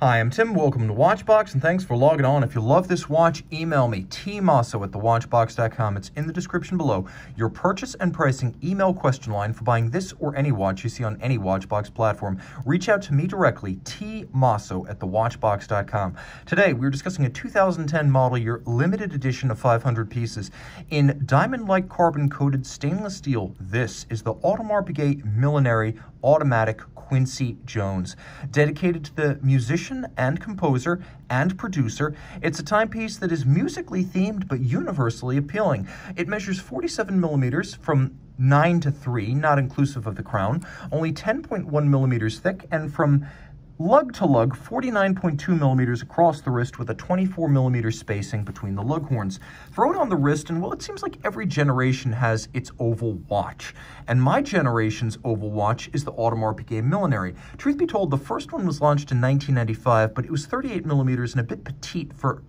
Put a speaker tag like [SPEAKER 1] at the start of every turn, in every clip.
[SPEAKER 1] Hi, I'm Tim. Welcome to Watchbox, and thanks for logging on. If you love this watch, email me, tmosso@thewatchbox.com. It's in the description below. Your purchase and pricing email question line for buying this or any watch you see on any Watchbox platform. Reach out to me directly, tmosso@thewatchbox.com. Today, we're discussing a 2010 model year limited edition of 500 pieces in diamond-like carbon-coated stainless steel. This is the Audemars Piguet Millenary Automatic Quincy Jones. Dedicated to the musician and composer and producer, it's a timepiece that is musically themed but universally appealing. It measures 47 millimeters from 9 to 3, not inclusive of the crown, only 10.1 millimeters thick, and from lug-to-lug, 49.2 millimeters across the wrist with a 24 millimeter spacing between the lug horns. Throw it on the wrist and, well, it seems like every generation has its oval watch. And my generation's oval watch is the Audemars Piguet Millenary. Truth be told, the first one was launched in 1995, but it was 38 millimeters and a bit petite for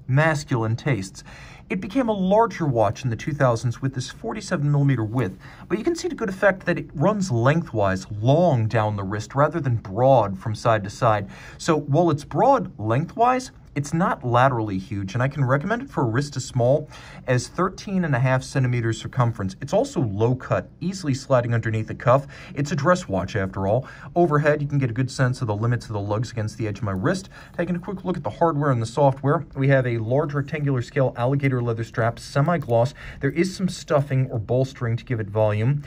[SPEAKER 1] masculine tastes. It became a larger watch in the 2000s with this 47 millimeter width, but you can see to good effect that it runs lengthwise, long down the wrist, rather than broad from side to side. So while it's broad lengthwise, it's not laterally huge, and I can recommend it for a wrist as small as 13.5 centimeters circumference. It's also low cut, easily sliding underneath the cuff. It's a dress watch after all. Overhead, you can get a good sense of the limits of the lugs against the edge of my wrist. Taking a quick look at the hardware and the software, we have a large rectangular scale alligator leather strap, semi-gloss. There is some stuffing or bolstering to give it volume.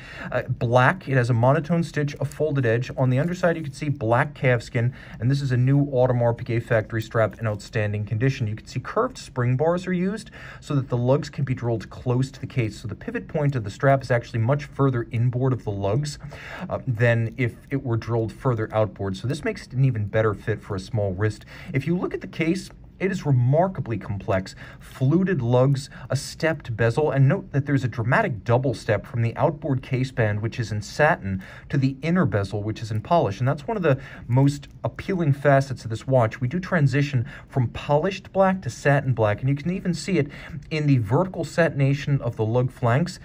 [SPEAKER 1] Black, it has a monotone stitch, a folded edge. On the underside, you can see black calfskin, and this is a new Audemars Piguet factory strap in outstanding condition. You can see curved spring bars are used so that the lugs can be drilled close to the case. So the pivot point of the strap is actually much further inboard of the lugs than if it were drilled further outboard. So this makes it an even better fit for a small wrist. If you look at the case, it is remarkably complex. Fluted lugs, a stepped bezel, and note that there's a dramatic double step from the outboard case band, which is in satin, to the inner bezel, which is in polish. And that's one of the most appealing facets of this watch. We do transition from polished black to satin black, and you can even see it in the vertical satination of the lug flanks,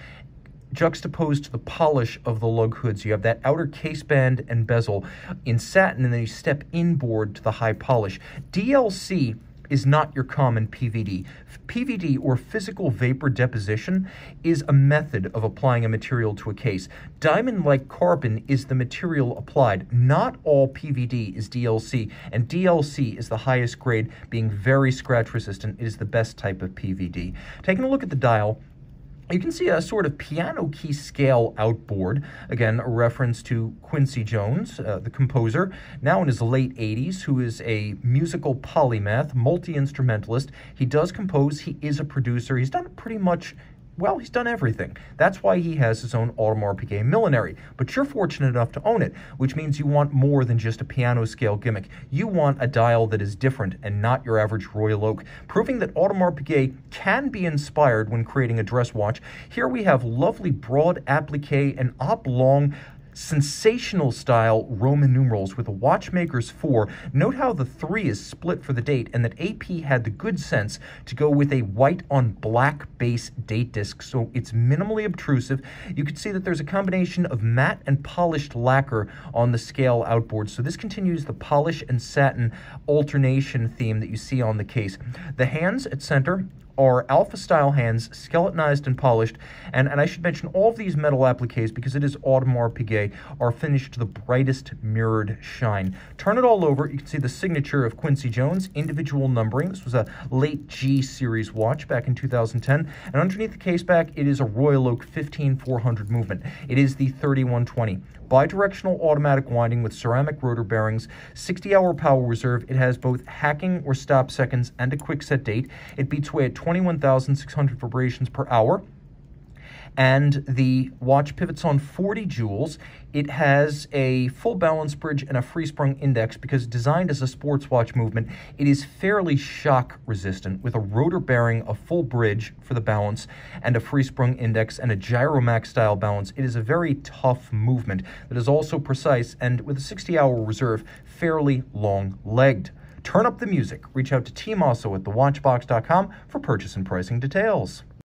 [SPEAKER 1] juxtaposed to the polish of the lug hoods. You have that outer case band and bezel in satin, and then you step inboard to the high polish. DLC is not your common PVD. PVD, or physical vapor deposition, is a method of applying a material to a case. Diamond-like carbon is the material applied. Not all PVD is DLC, and DLC is the highest grade, being very scratch resistant. It is the best type of PVD. Taking a look at the dial, you can see a sort of piano key scale outboard, again, a reference to Quincy Jones, the composer, now in his late 80s, who is a musical polymath, multi-instrumentalist. He does compose, he is a producer, he's done pretty much, well, he's done everything. That's why he has his own Audemars Piguet Millenary. But you're fortunate enough to own it, which means you want more than just a piano scale gimmick. You want a dial that is different and not your average Royal Oak, proving that Audemars Piguet can be inspired when creating a dress watch. Here we have lovely broad applique and oblong, sensational style Roman numerals with a watchmaker's 4. Note how the 3 is split for the date, and that AP had the good sense to go with a white on black base date disc, so it's minimally obtrusive. You can see that there's a combination of matte and polished lacquer on the scale outboard, so this continues the polish and satin alternation theme that you see on the case. The hands at center are alpha-style hands, skeletonized and polished, and I should mention all of these metal appliques, because it is Audemars Piguet, are finished to the brightest mirrored shine. Turn it all over, you can see the signature of Quincy Jones, individual numbering. This was a late G series watch back in 2010, and underneath the case back, it is a Royal Oak 15400 movement. It is the 3120. Bidirectional automatic winding with ceramic rotor bearings, 60-hour power reserve. It has both hacking or stop seconds and a quick set date. It beats away at 21,600 vibrations per hour. And the watch pivots on 40 jewels. It has a full balance bridge and a free sprung index because designed as a sports watch movement, it is fairly shock resistant with a rotor bearing, a full bridge for the balance, and a free sprung index and a gyromax style balance. It is a very tough movement that is also precise and, with a 60-hour reserve, fairly long-legged. Turn up the music. Reach out to tmosso@thewatchbox.com for purchase and pricing details.